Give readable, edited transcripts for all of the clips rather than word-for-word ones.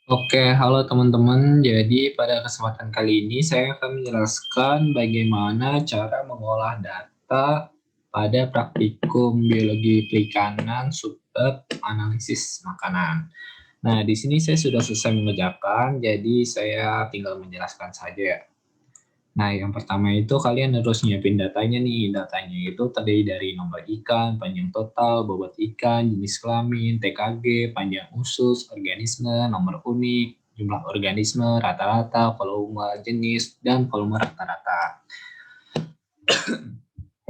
Oke, halo teman-teman. Jadi pada kesempatan kali ini saya akan menjelaskan bagaimana cara mengolah data pada praktikum biologi perikanan subbab analisis makanan. Nah, di sini saya sudah selesai mengerjakan, jadi saya tinggal menjelaskan saja ya. Nah, yang pertama itu kalian harus nyiapin datanya nih. Datanya itu terdiri dari nomor ikan, panjang total, bobot ikan, jenis kelamin, TKG, panjang usus, organisme, nomor unik, jumlah organisme, rata-rata, volume jenis, dan volume rata-rata.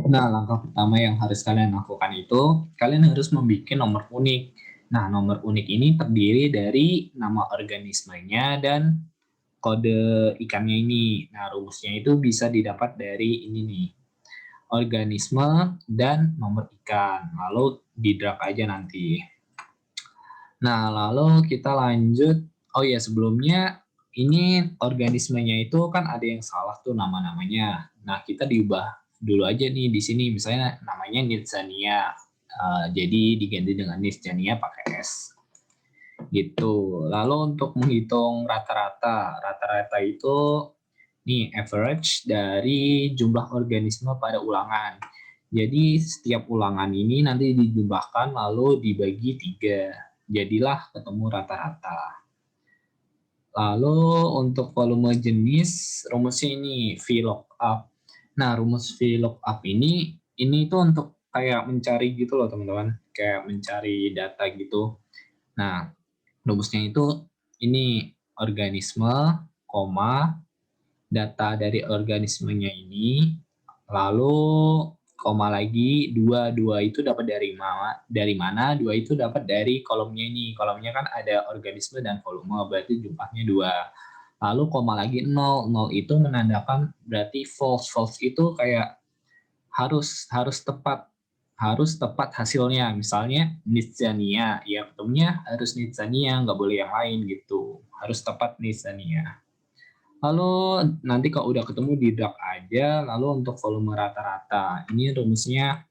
Nah, langkah pertama yang harus kalian lakukan itu, kalian harus membuat nomor unik. Nah, nomor unik ini terdiri dari nama organismenya dan kode ikannya ini. Nah, rumusnya itu bisa didapat dari ini nih, organisme dan nomor ikan. Lalu di drag aja nanti. Nah, lalu kita lanjut. Oh ya, sebelumnya ini organismenya itu kan ada yang salah tuh nama-namanya. Nah, kita diubah dulu aja nih di sini. Misalnya namanya Nitzania. Jadi diganti dengan Nitzania pakai S. Gitu. Lalu untuk menghitung rata-rata. Rata-rata itu nih average dari jumlah organisme pada ulangan. Jadi setiap ulangan ini nanti dijumlahkan lalu dibagi 3. Jadilah ketemu rata-rata. Lalu untuk volume jenis rumusnya ini VLOOKUP. Nah, rumus VLOOKUP ini tuh untuk kayak mencari gitu loh teman-teman, kayak mencari data gitu. Nah, rumusnya itu ini organisme, koma, data dari organismenya ini, lalu koma lagi dua itu dapat dari mana, dua itu dapat dari kolomnya ini. Kolomnya kan ada organisme dan volume, berarti jumlahnya 2. Lalu koma lagi 0 itu menandakan berarti false. False itu kayak harus tepat hasilnya. Misalnya Nitzania, ya ketemunya harus Nitzania, nggak boleh yang lain gitu. Harus tepat Nitzania. Lalu nanti kalau udah ketemu di drag aja, lalu untuk volume rata-rata. Ini rumusnya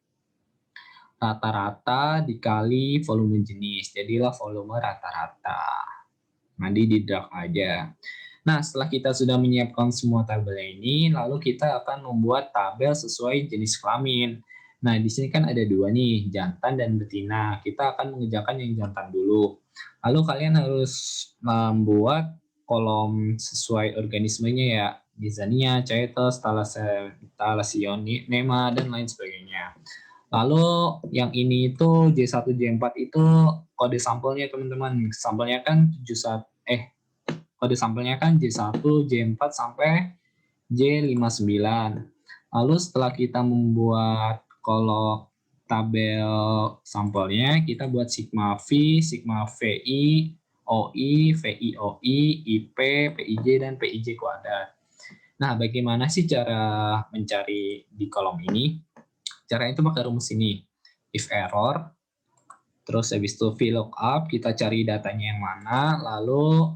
rata-rata dikali volume jenis. Jadilah volume rata-rata. Nanti di drag aja. Nah, setelah kita sudah menyiapkan semua tabelnya ini, lalu kita akan membuat tabel sesuai jenis kelamin. Nah, di sini kan ada 2 nih, jantan dan betina. Kita akan mengerjakan yang jantan dulu. Lalu kalian harus membuat kolom sesuai organismenya ya, Gizania, Chaetos, Thalassionema, dan lain sebagainya. Lalu yang ini itu J1, J4 itu kode sampelnya teman-teman. Sampelnya kan kode sampelnya kan J1, J4 sampai J59. Lalu setelah kita membuat kolom tabel sampelnya, kita buat sigma V, sigma VI, OI, VI, OI, IP, PIJ, dan PIJ kuadrat. Nah, bagaimana sih cara mencari di kolom ini? Caranya itu pakai rumus ini. If error, terus habis itu VLOOKUP, kita cari datanya yang mana, lalu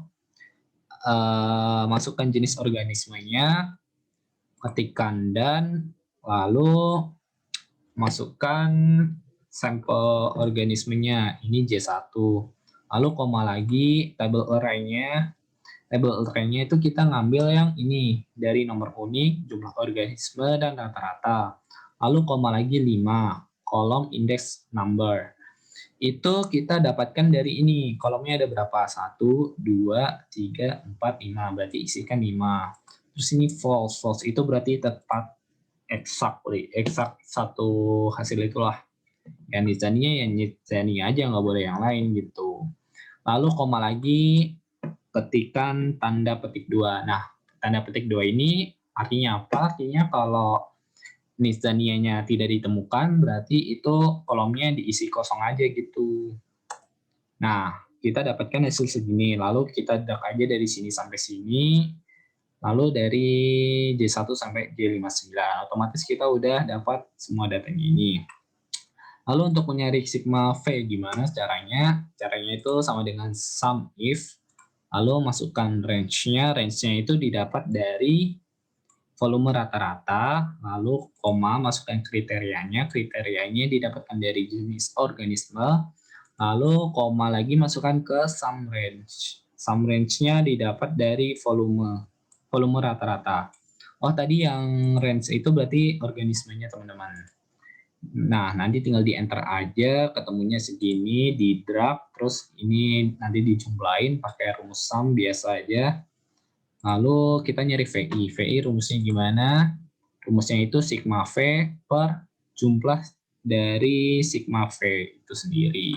masukkan jenis organismenya, ketikkan dan, lalu masukkan sampel organismenya, ini J1. Lalu koma lagi, table array-nya. Table array-nya itu kita ngambil yang ini, dari nomor unik, jumlah organisme, dan rata-rata. Lalu koma lagi 5, kolom index number. Itu kita dapatkan dari ini, kolomnya ada berapa? 1, 2, 3, 4, 5, berarti isikan 5. Terus ini false, false itu berarti tepat eksak satu hasil itulah. Yang Nizania aja, nggak boleh yang lain gitu. Lalu koma lagi, ketikan tanda petik 2. Nah, tanda petik 2 ini artinya apa? Artinya kalau Nizanianya tidak ditemukan, berarti itu kolomnya diisi kosong aja gitu. Nah, kita dapatkan hasil segini. Lalu kita drag aja dari sini sampai sini. Lalu dari J1 sampai J59. Otomatis kita udah dapat semua datanya ini. Lalu untuk mencari sigma V gimana caranya? Caranya itu sama dengan sum if. Lalu masukkan range-nya. Range-nya itu didapat dari volume rata-rata, lalu koma, masukkan kriterianya. Kriterianya didapatkan dari jenis organisme, lalu koma lagi masukkan ke sum range. sum range-nya didapat dari volume rata-rata. Oh, tadi yang range itu berarti organismenya, teman-teman. Nah, nanti tinggal di enter aja, ketemunya segini, di drag, terus ini nanti dijumlahin pakai rumus sum biasa aja. Lalu kita nyari VI. VI rumusnya gimana? Rumusnya itu sigma V per jumlah dari sigma V itu sendiri.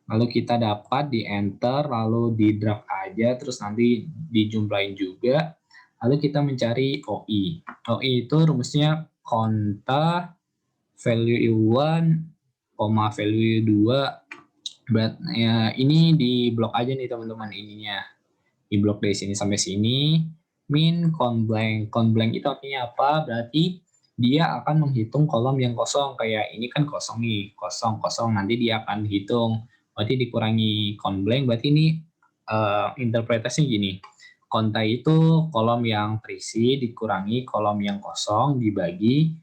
Lalu kita dapat di enter, lalu di drag aja, terus nanti dijumlahin juga. Lalu kita mencari OI. OI itu rumusnya konta value 1, value 2. Ya, ini di blok aja nih teman-teman ininya. Di blok dari sini sampai sini. Min con blank. Con blank itu artinya apa? Berarti dia akan menghitung kolom yang kosong. Kayak ini kan kosong nih, kosong. Nanti dia akan hitung. Berarti dikurangi con blank, berarti ini interpretasinya gini. Konta itu kolom yang terisi dikurangi kolom yang kosong dibagi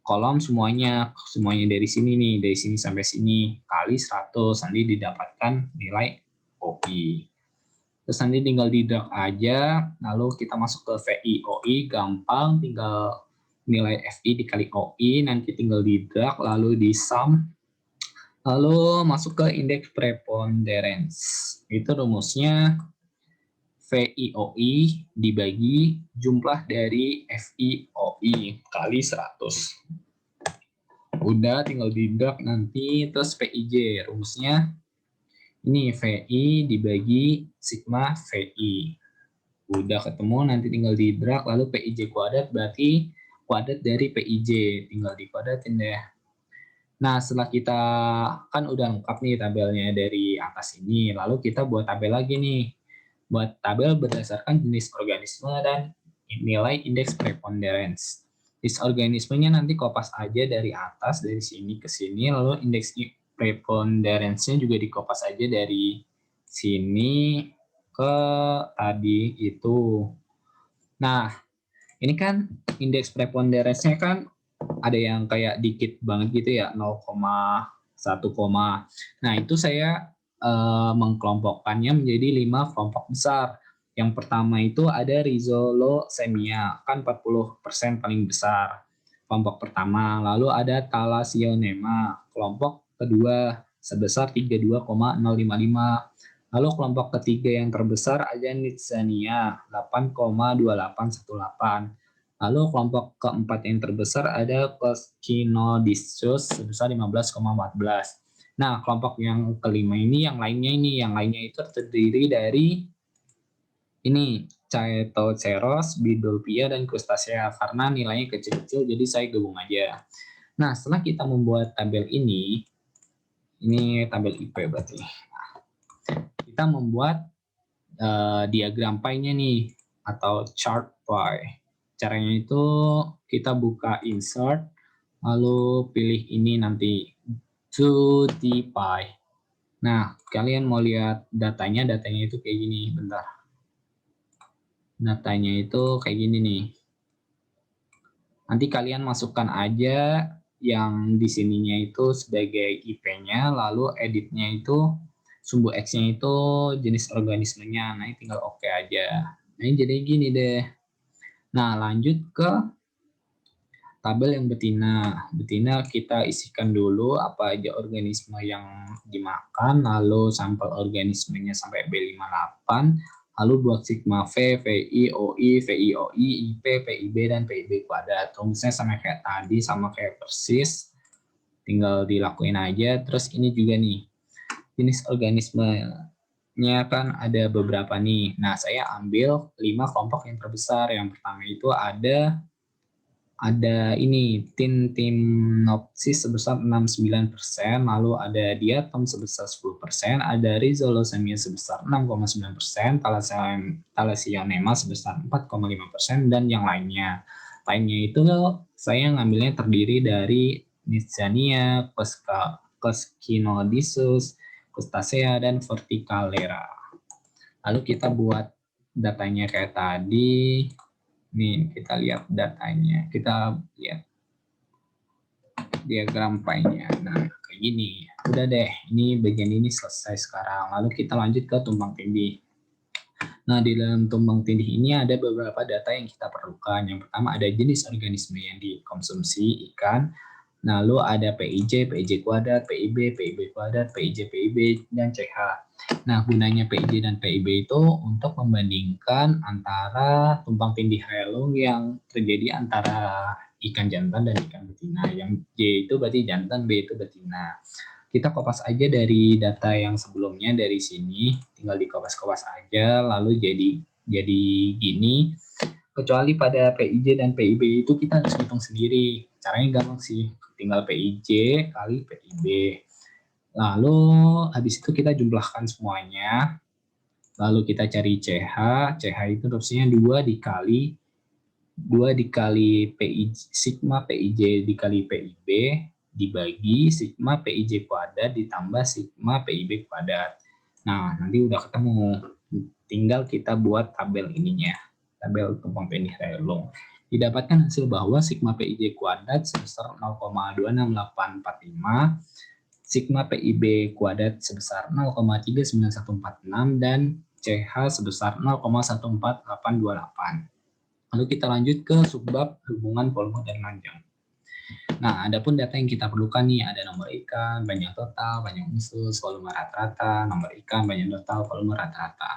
kolom semuanya dari sini nih, dari sini sampai sini kali 100, nanti didapatkan nilai OI. Terus nanti tinggal di drag aja, lalu kita masuk ke VI OI, gampang, tinggal nilai FI dikali OI, nanti tinggal di drag, lalu di sum, lalu masuk ke indeks preponderance. Itu rumusnya VIOI dibagi jumlah dari FIOI kali 100. Udah tinggal di drag nanti, terus PIJ rumusnya ini VI dibagi sigma VI. Udah ketemu, nanti tinggal di drag, lalu PIJ kuadrat berarti kuadrat dari PIJ, tinggal dikuadratin deh. Nah, setelah kita kan udah lengkap nih tabelnya dari atas ini, lalu kita buat tabel lagi nih. Buat tabel berdasarkan jenis organisme dan nilai indeks preponderance. Jenis organismenya nanti kopas aja dari atas, dari sini ke sini, lalu indeks preponderance-nya juga dikopas aja dari sini ke tadi itu. Nah, ini kan indeks preponderance-nya kan ada yang kayak dikit banget gitu ya, 0,1. Nah, itu saya mengkelompokkannya menjadi 5 kelompok besar. Yang pertama itu ada Rhizolosemia, kan 40% paling besar. Kelompok pertama. Lalu ada Thalassionema, kelompok kedua sebesar 32,055. Lalu kelompok ketiga yang terbesar ada Nitzania, 8,2818. Lalu kelompok keempat yang terbesar ada Coscinodiscus sebesar 15,14. Nah, kelompok yang kelima ini, yang lainnya itu terdiri dari ini, Chaetoceros, Birdolphia, dan Crustacea. Karena nilainya kecil-kecil, jadi saya gabung aja. Nah, setelah kita membuat tabel ini tabel IP berarti. Nah, kita membuat diagram pie-nya nih, atau chart pie. Caranya itu kita buka insert, lalu pilih ini nanti to the pie. Nah, kalian mau lihat datanya itu kayak gini, bentar. Datanya itu kayak gini nih. Nanti kalian masukkan aja yang di sininya itu sebagai IP-nya, lalu editnya itu sumbu X-nya itu jenis organismenya. Nah, ini tinggal oke aja. Nah, ini jadi gini deh. Nah, lanjut ke tabel yang betina. Betina kita isikan dulu apa aja organisme yang dimakan, lalu sampel organismenya sampai B58, lalu buat sigma V, VI, OI, VIOI, IP, PIB, dan PIB kuadrat. Rumusnya sama kayak tadi, sama kayak persis. Tinggal dilakuin aja. Terus ini juga nih, jenis organismenya kan ada beberapa nih. Nah, saya ambil 5 kelompok yang terbesar. Yang pertama itu ada ini Tintinopsis sebesar 69%, lalu ada Diatom sebesar 10%, ada Rhizolosemia sebesar 6,9%, Thalassionema sebesar 4,5%, dan yang lainnya. Lainnya itu saya ngambilnya terdiri dari Nitzania, Coscinodiscus, Crustacea, dan Verticalera. Lalu kita buat datanya kayak tadi. Nih, kita lihat datanya. Kita lihat diagram pie-nya. Nah, kayak gini. Udah deh, ini bagian ini selesai sekarang. Lalu kita lanjut ke tumpang tindih. Nah, di dalam tumpang tindih ini ada beberapa data yang kita perlukan. Yang pertama ada jenis organisme yang dikonsumsi ikan, lalu ada PIJ, PIJ kuadrat, PIB, PIB kuadrat, PIJ, PIB, dan CH. Nah, gunanya PIJ dan PIB itu untuk membandingkan antara tumpang tindih relung yang terjadi antara ikan jantan dan ikan betina. Yang J itu berarti jantan, B itu betina. Kita kopas aja dari data yang sebelumnya dari sini, tinggal dikopas-kopas aja, lalu jadi gini. Kecuali pada PIJ dan PIB itu kita harus hitung sendiri. Caranya gampang sih, tinggal PIJ kali PIB. Lalu habis itu kita jumlahkan semuanya. Lalu kita cari CH. CH itu opsinya 2 dikali PIJ, sigma PIJ dikali PIB dibagi sigma PIJ kuadrat ditambah sigma PIB kuadrat. Nah, nanti udah ketemu. Tinggal kita buat tabel ininya. Tabel tumpang tindih relung. Didapatkan hasil bahwa sigma PIJ kuadrat sebesar 0,26845, sigma PIB kuadrat sebesar 0,39146 dan CH sebesar 0,14828. Lalu kita lanjut ke subbab hubungan volume dan panjang. Nah, adapun data yang kita perlukan nih ada nomor ikan, panjang total, panjang usus, volume rata-rata, nomor ikan, panjang total, volume rata-rata.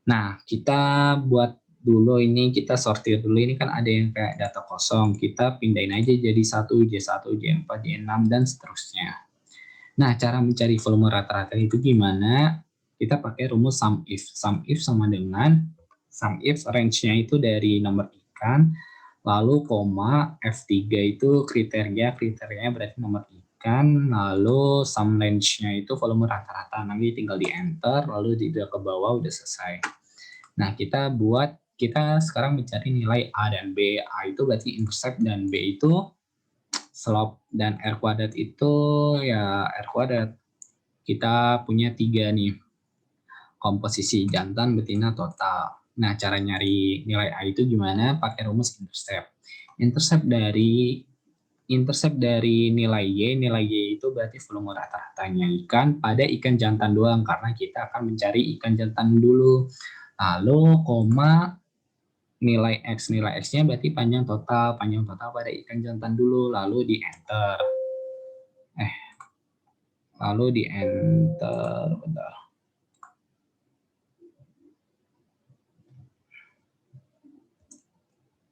Nah, kita buat dulu ini, kita sortir dulu. Ini kan ada yang kayak data kosong. Kita pindahin aja jadi 1, J1, J4, J6, dan seterusnya. Nah, cara mencari volume rata-rata itu gimana? Kita pakai rumus sum if. Sum if sama dengan sum if range-nya itu dari nomor ikan, lalu koma F3 itu kriterianya berarti nomor ikan, lalu sum range-nya itu volume rata-rata. Nanti tinggal di enter, lalu tidak ke bawah udah selesai. Nah, kita sekarang mencari nilai A dan B. A itu berarti intercept dan B itu slope, dan R kuadrat itu ya R kuadrat. Kita punya 3 nih, komposisi jantan, betina, total. Nah, cara nyari nilai A itu gimana? Pakai rumus intercept. Intercept dari nilai Y itu berarti volume rata-ratanya ikan pada ikan jantan doang, karena kita akan mencari ikan jantan dulu. Lalu, koma, nilai X-nya berarti panjang total pada ikan jantan dulu, lalu di enter. Bentar.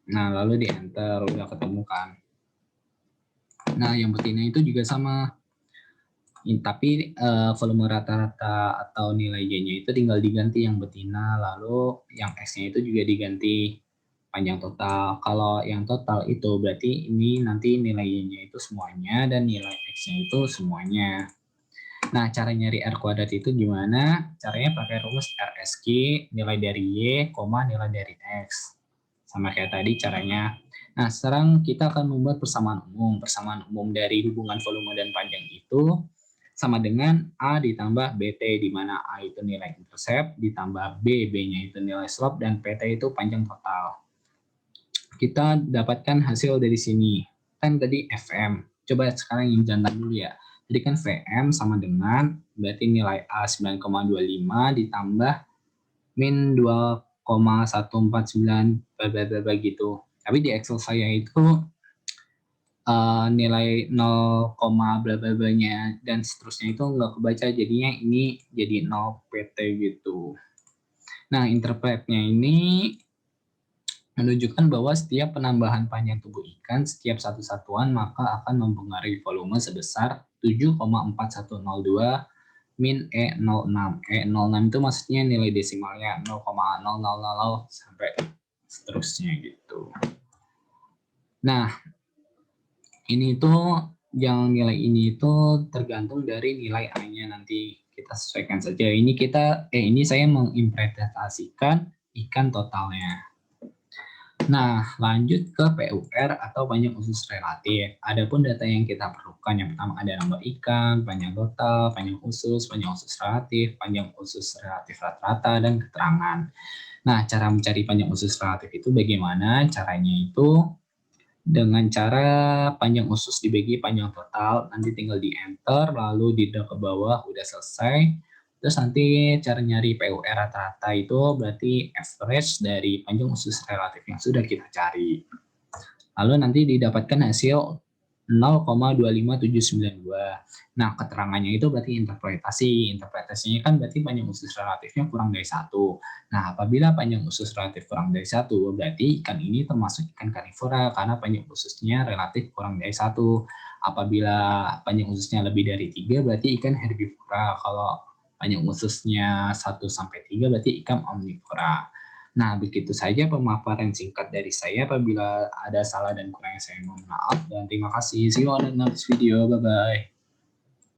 Nah, lalu di enter, udah ketemu kan. Nah, yang betina itu juga sama. Tapi volume rata-rata atau nilai Y-nya itu tinggal diganti yang betina, lalu yang X-nya itu juga diganti panjang total. Kalau yang total itu berarti ini nanti nilai Y-nya itu semuanya dan nilai X-nya itu semuanya. Nah, cara nyari R kuadrat itu gimana? Caranya pakai rumus RSQ, nilai dari Y, nilai dari X. Sama kayak tadi caranya. Nah, sekarang kita akan membuat persamaan umum. Persamaan umum dari hubungan volume dan panjang itu sama dengan A ditambah BT, di mana A itu nilai intercept, ditambah B, B-nya itu nilai slope, dan PT itu panjang total. Kita dapatkan hasil dari sini. Kan tadi FM. Coba sekarang yang jantan dulu ya. Jadi kan VM sama dengan, berarti nilai A 9,25 ditambah min 2,149 gitu. Tapi di Excel saya itu nilai 0, bla bla blanya dan seterusnya itu nggak kebaca, jadinya ini jadi 0 PT gitu. Nah, interpretnya ini menunjukkan bahwa setiap penambahan panjang tubuh ikan setiap satu satuan maka akan mempengaruhi volume sebesar 7,4102 min E06. E06 itu maksudnya nilai desimalnya 0,0000 sampai seterusnya gitu. Nah, ini tuh yang nilai ini itu tergantung dari nilai A-nya, nanti kita sesuaikan saja. Ini saya menginterpretasikan ikan totalnya. Nah, lanjut ke PUR atau panjang usus relatif. Adapun data yang kita perlukan, yang pertama ada nomor ikan, panjang total, panjang usus relatif rata-rata, dan keterangan. Nah, cara mencari panjang usus relatif itu bagaimana? Caranya itu dengan cara panjang usus dibagi panjang total, nanti tinggal di enter, lalu di drag ke bawah, udah selesai. Terus nanti cara nyari PUR rata-rata itu berarti average dari panjang usus relatif yang sudah kita cari. Lalu nanti didapatkan hasil 0,25792. Nah, keterangannya itu berarti interpretasi. Interpretasinya kan berarti panjang usus relatifnya kurang dari 1. Nah, apabila panjang usus relatif kurang dari 1, berarti ikan ini termasuk ikan karnivora karena panjang ususnya relatif kurang dari 1. Apabila panjang ususnya lebih dari 3, berarti ikan herbivora. Kalau panjang ususnya 1-3, berarti ikan omnivora. Nah, begitu saja pemaparan singkat dari saya. Apabila ada salah dan kurangnya saya mohon maaf dan terima kasih. See you on the next video. Bye-bye.